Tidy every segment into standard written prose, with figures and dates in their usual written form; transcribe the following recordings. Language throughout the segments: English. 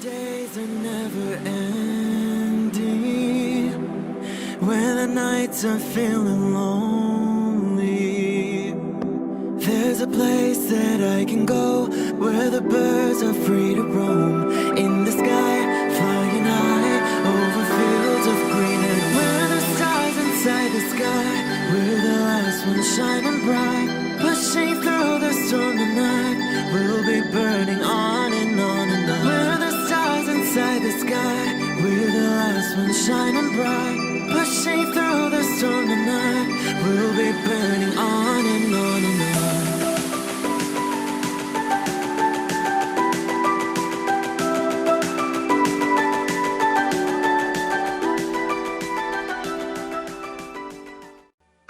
days are never ending, when the nights are feeling lonely. There's a place that I can go, where the birds are free to roam, in the sky, flying high, over fields of green. And where the stars inside the sky, we're the last ones shining bright, pushing through the storm tonight. We'll be burning on and on and on. We're the stars inside the sky, we're the last ones shining bright, pushing through the storm tonight. We'll be burning on and on and on.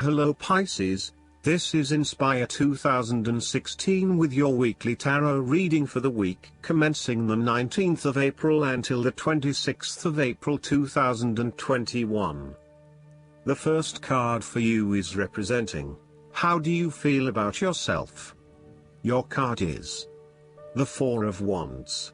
Hello Pisces, this is Inspire 2016 with your weekly tarot reading for the week commencing the 19th of April until the 26th of April 2021. The first card for you is representing, how do you feel about yourself? Your card is the Four of Wands.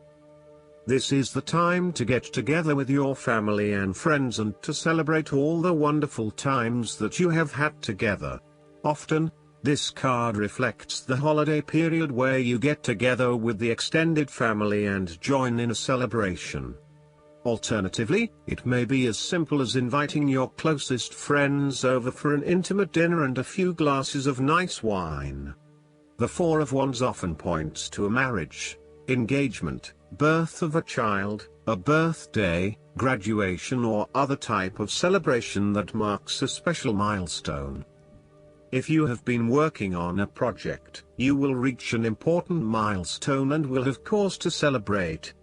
This is the time to get together with your family and friends and to celebrate all the wonderful times that you have had together. Often, this card reflects the holiday period where you get together with the extended family and join in a celebration. Alternatively, it may be as simple as inviting your closest friends over for an intimate dinner and a few glasses of nice wine. The Four of Wands often points to a marriage, engagement, birth of a child, a birthday, graduation or other type of celebration that marks a special milestone. If you have been working on a project, you will reach an important milestone and will have cause to celebrate.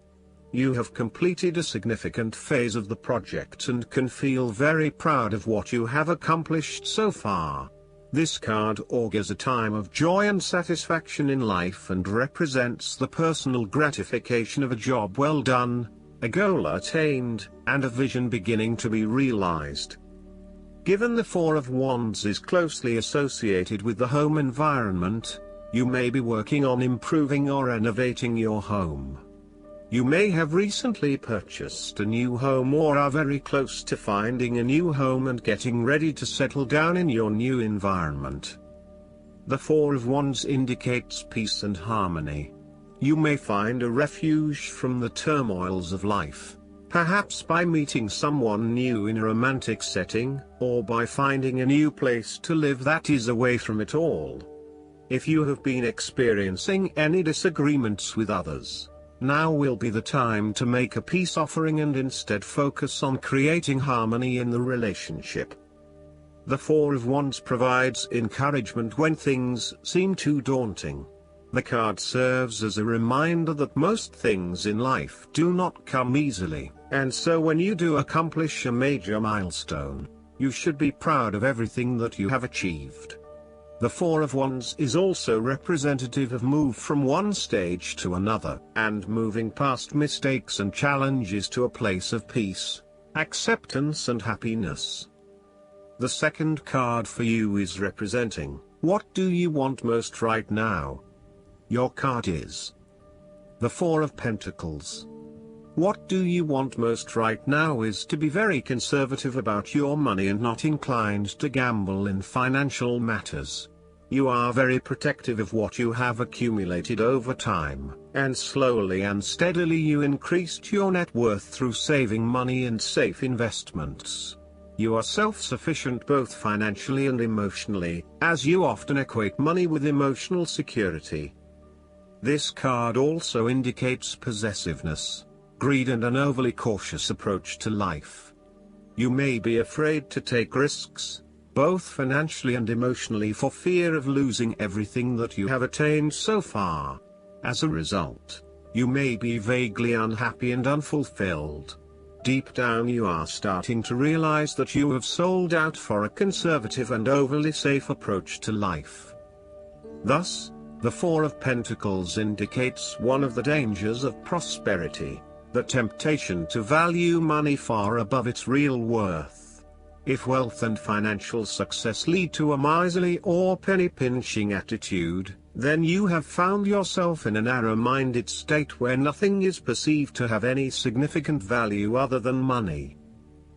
You have completed a significant phase of the project and can feel very proud of what you have accomplished so far. This card augurs a time of joy and satisfaction in life and represents the personal gratification of a job well done, a goal attained, and a vision beginning to be realized. Given the Four of Wands is closely associated with the home environment, you may be working on improving or renovating your home. You may have recently purchased a new home or are very close to finding a new home and getting ready to settle down in your new environment. The Four of Wands indicates peace and harmony. You may find a refuge from the turmoils of life, perhaps by meeting someone new in a romantic setting, or by finding a new place to live that is away from it all. If you have been experiencing any disagreements with others, now will be the time to make a peace offering and instead focus on creating harmony in the relationship. The Four of Wands provides encouragement when things seem too daunting. The card serves as a reminder that most things in life do not come easily, and so when you do accomplish a major milestone, you should be proud of everything that you have achieved. The Four of Wands is also representative of move from one stage to another, and moving past mistakes and challenges to a place of peace, acceptance and happiness. The second card for you is representing, what do you want most right now? Your card is the Four of Pentacles. What do you want most right now is to be very conservative about your money and not inclined to gamble in financial matters. You are very protective of what you have accumulated over time, and slowly and steadily you increased your net worth through saving money and safe investments. You are self-sufficient both financially and emotionally, as you often equate money with emotional security. This card also indicates possessiveness, greed and an overly cautious approach to life. You may be afraid to take risks, both financially and emotionally, for fear of losing everything that you have attained so far. As a result, you may be vaguely unhappy and unfulfilled. Deep down you are starting to realize that you have sold out for a conservative and overly safe approach to life. Thus, the Four of Pentacles indicates one of the dangers of prosperity, the temptation to value money far above its real worth. If wealth and financial success lead to a miserly or penny-pinching attitude, then you have found yourself in a narrow-minded state where nothing is perceived to have any significant value other than money.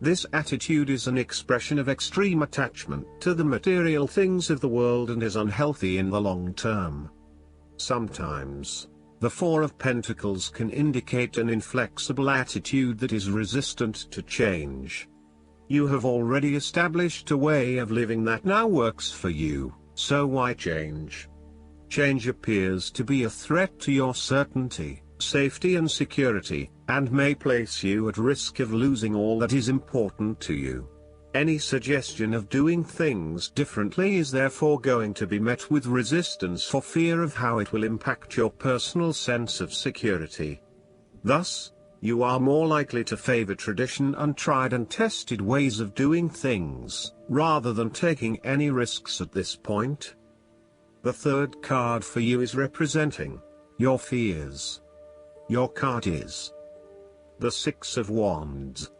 This attitude is an expression of extreme attachment to the material things of the world and is unhealthy in the long term. Sometimes, the Four of Pentacles can indicate an inflexible attitude that is resistant to change. You have already established a way of living that now works for you, so why change? Change appears to be a threat to your certainty, safety and security, and may place you at risk of losing all that is important to you. Any suggestion of doing things differently is therefore going to be met with resistance for fear of how it will impact your personal sense of security. Thus, you are more likely to favor tradition and tried and tested ways of doing things, rather than taking any risks at this point. The third card for you is representing your fears. Your card is the Six of Wands.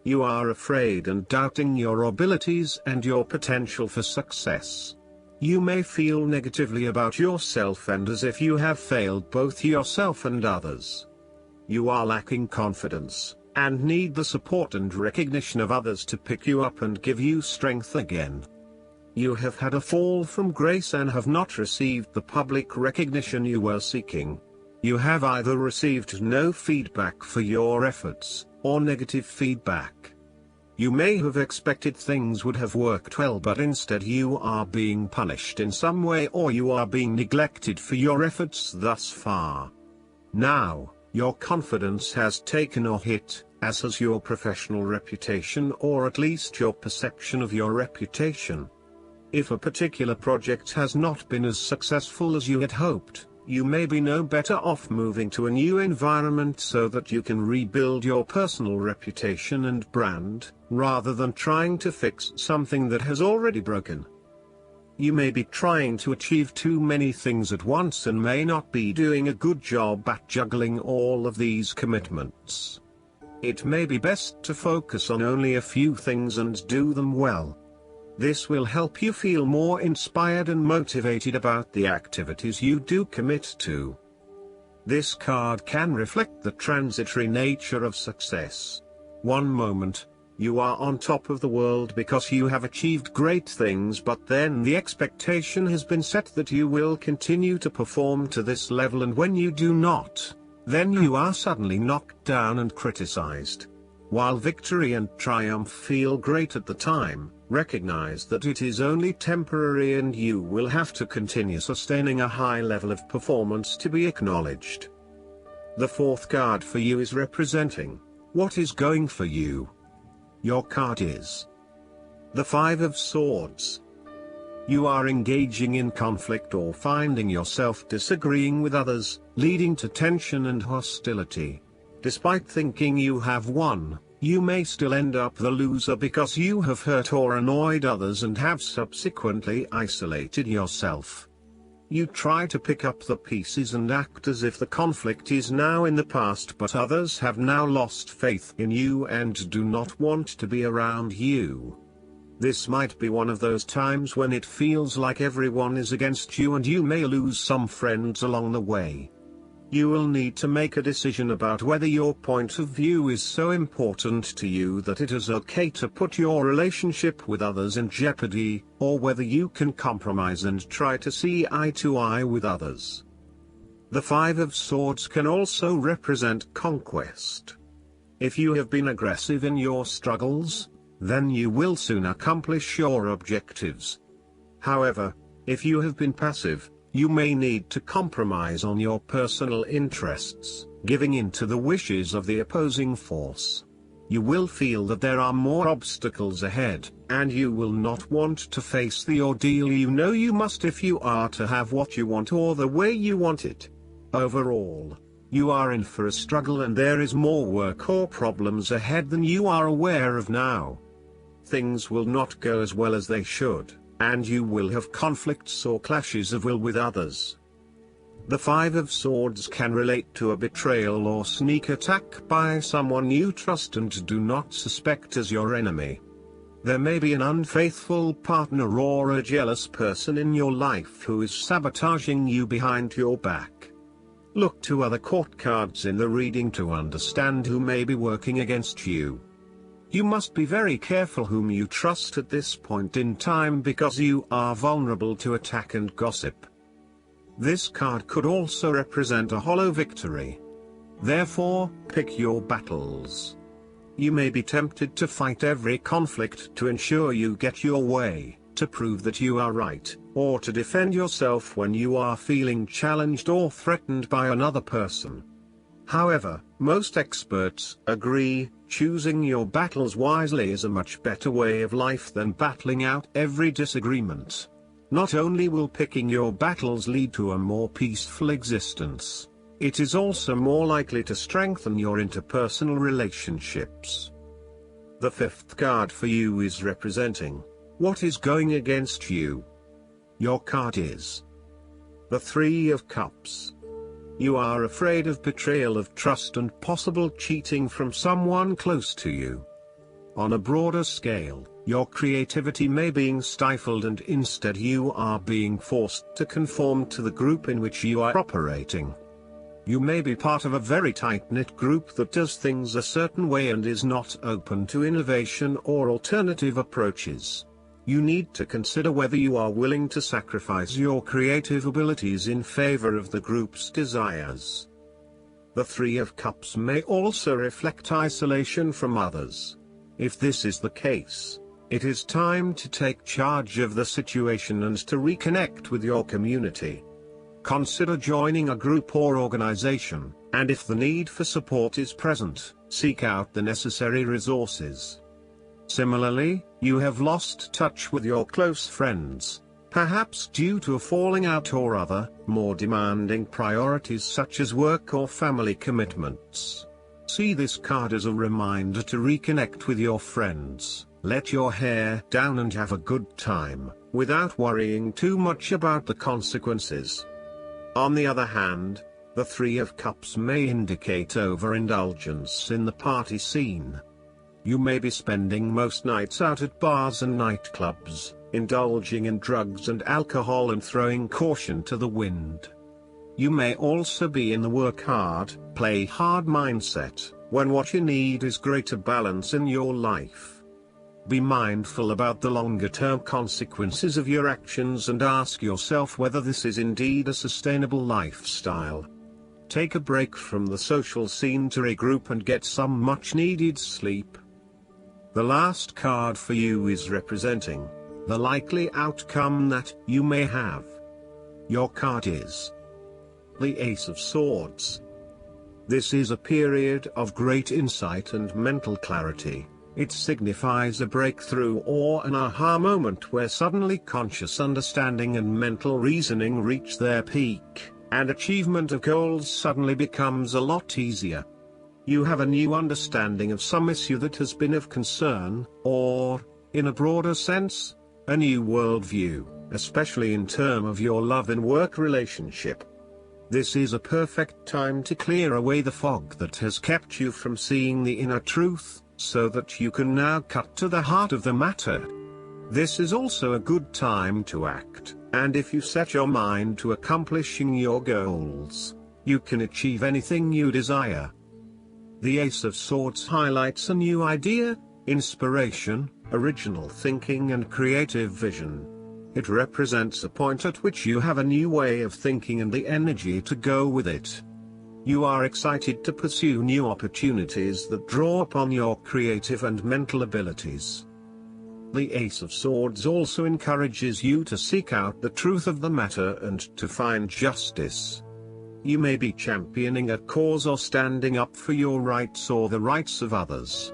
You are afraid and doubting your abilities and your potential for success. You may feel negatively about yourself and as if you have failed both yourself and others. You are lacking confidence, and need the support and recognition of others to pick you up and give you strength again. You have had a fall from grace and have not received the public recognition you were seeking. You have either received no feedback for your efforts, or negative feedback. You may have expected things would have worked well, but instead you are being punished in some way, or you are being neglected for your efforts thus far. Now, your confidence has taken a hit, as has your professional reputation, or at least your perception of your reputation. If a particular project has not been as successful as you had hoped, you may be no better off moving to a new environment so that you can rebuild your personal reputation and brand, rather than trying to fix something that has already broken. You may be trying to achieve too many things at once and may not be doing a good job at juggling all of these commitments. It may be best to focus on only a few things and do them well. This will help you feel more inspired and motivated about the activities you do commit to. This card can reflect the transitory nature of success. One moment, you are on top of the world because you have achieved great things, but then the expectation has been set that you will continue to perform to this level, and when you do not, then you are suddenly knocked down and criticized. While victory and triumph feel great at the time, recognize that it is only temporary and you will have to continue sustaining a high level of performance to be acknowledged. The fourth card for you is representing what is going for you. Your card is the Five of Swords. You are engaging in conflict or finding yourself disagreeing with others, leading to tension and hostility. Despite thinking you have won, you may still end up the loser because you have hurt or annoyed others and have subsequently isolated yourself. You try to pick up the pieces and act as if the conflict is now in the past, but others have now lost faith in you and do not want to be around you. This might be one of those times when it feels like everyone is against you and you may lose some friends along the way. You will need to make a decision about whether your point of view is so important to you that it is okay to put your relationship with others in jeopardy, or whether you can compromise and try to see eye to eye with others. The Five of Swords can also represent conquest. If you have been aggressive in your struggles, then you will soon accomplish your objectives. However, if you have been passive, you may need to compromise on your personal interests, giving in to the wishes of the opposing force. You will feel that there are more obstacles ahead, and you will not want to face the ordeal you know you must if you are to have what you want or the way you want it. Overall, you are in for a struggle and there is more work or problems ahead than you are aware of now. Things will not go as well as they should, and you will have conflicts or clashes of will with others. The Five of Swords can relate to a betrayal or sneak attack by someone you trust and do not suspect as your enemy. There may be an unfaithful partner or a jealous person in your life who is sabotaging you behind your back. Look to other court cards in the reading to understand who may be working against you. You must be very careful whom you trust at this point in time because you are vulnerable to attack and gossip. This card could also represent a hollow victory. Therefore, pick your battles. You may be tempted to fight every conflict to ensure you get your way, to prove that you are right, or to defend yourself when you are feeling challenged or threatened by another person. However, most experts agree, choosing your battles wisely is a much better way of life than battling out every disagreement. Not only will picking your battles lead to a more peaceful existence, it is also more likely to strengthen your interpersonal relationships. The fifth card for you is representing what is going against you. Your card is the Three of Cups. You are afraid of betrayal of trust and possible cheating from someone close to you. On a broader scale, your creativity may be stifled and instead you are being forced to conform to the group in which you are operating. You may be part of a very tight-knit group that does things a certain way and is not open to innovation or alternative approaches. You need to consider whether you are willing to sacrifice your creative abilities in favor of the group's desires. The Three of Cups may also reflect isolation from others. If this is the case, it is time to take charge of the situation and to reconnect with your community. Consider joining a group or organization, and if the need for support is present, seek out the necessary resources. Similarly, you have lost touch with your close friends, perhaps due to a falling out or other, more demanding priorities such as work or family commitments. See this card as a reminder to reconnect with your friends, let your hair down and have a good time, without worrying too much about the consequences. On the other hand, the Three of Cups may indicate overindulgence in the party scene. You may be spending most nights out at bars and nightclubs, indulging in drugs and alcohol and throwing caution to the wind. You may also be in the work hard, play hard mindset, when what you need is greater balance in your life. Be mindful about the longer-term consequences of your actions and ask yourself whether this is indeed a sustainable lifestyle. Take a break from the social scene to regroup and get some much-needed sleep. The last card for you is representing the likely outcome that you may have. Your card is the Ace of Swords. This is a period of great insight and mental clarity. It signifies a breakthrough or an aha moment where suddenly conscious understanding and mental reasoning reach their peak, and achievement of goals suddenly becomes a lot easier. You have a new understanding of some issue that has been of concern, or, in a broader sense, a new worldview, especially in terms of your love and work relationship. This is a perfect time to clear away the fog that has kept you from seeing the inner truth, so that you can now cut to the heart of the matter. This is also a good time to act, and if you set your mind to accomplishing your goals, you can achieve anything you desire. The Ace of Swords highlights a new idea, inspiration, original thinking and creative vision. It represents a point at which you have a new way of thinking and the energy to go with it. You are excited to pursue new opportunities that draw upon your creative and mental abilities. The Ace of Swords also encourages you to seek out the truth of the matter and to find justice. You may be championing a cause or standing up for your rights or the rights of others.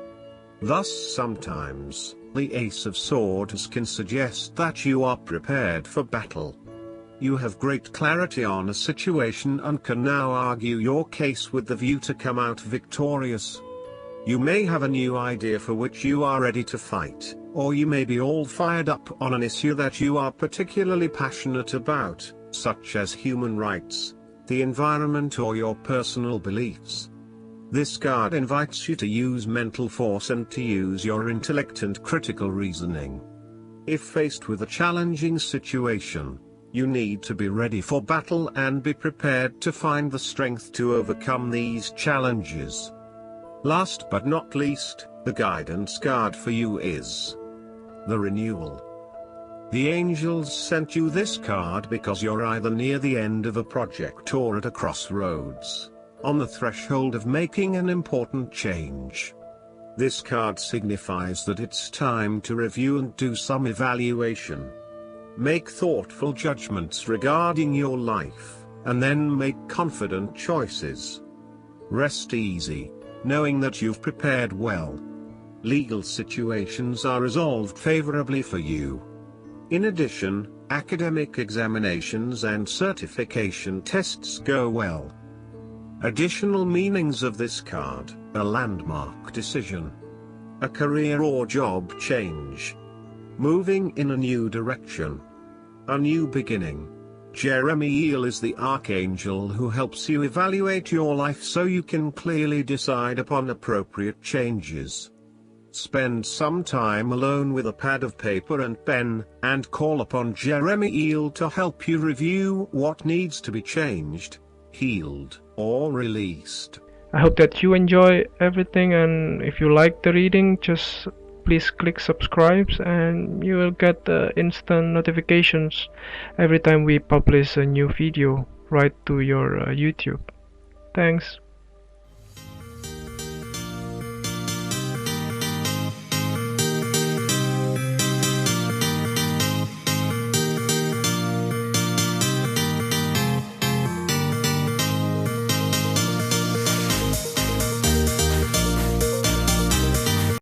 Thus sometimes, the Ace of Swords can suggest that you are prepared for battle. You have great clarity on a situation and can now argue your case with the view to come out victorious. You may have a new idea for which you are ready to fight, or you may be all fired up on an issue that you are particularly passionate about, such as human rights, the environment or your personal beliefs. This card invites you to use mental force and to use your intellect and critical reasoning. If faced with a challenging situation, you need to be ready for battle and be prepared to find the strength to overcome these challenges. Last but not least, the guidance card for you is the Renewal. The angels sent you this card because you're either near the end of a project or at a crossroads, on the threshold of making an important change. This card signifies that it's time to review and do some evaluation. Make thoughtful judgments regarding your life, and then make confident choices. Rest easy, knowing that you've prepared well. Legal situations are resolved favorably for you. In addition, academic examinations and certification tests go well. Additional meanings of this card: a landmark decision, a career or job change, moving in a new direction, a new beginning. Jeremiel is the archangel who helps you evaluate your life so you can clearly decide upon appropriate changes. Spend some time alone with a pad of paper and pen, and call upon Jeremiel to help you review what needs to be changed, healed, or released. I hope that you enjoy everything, and if you like the reading, just please click subscribe and you will get instant notifications every time we publish a new video right to your YouTube. Thanks.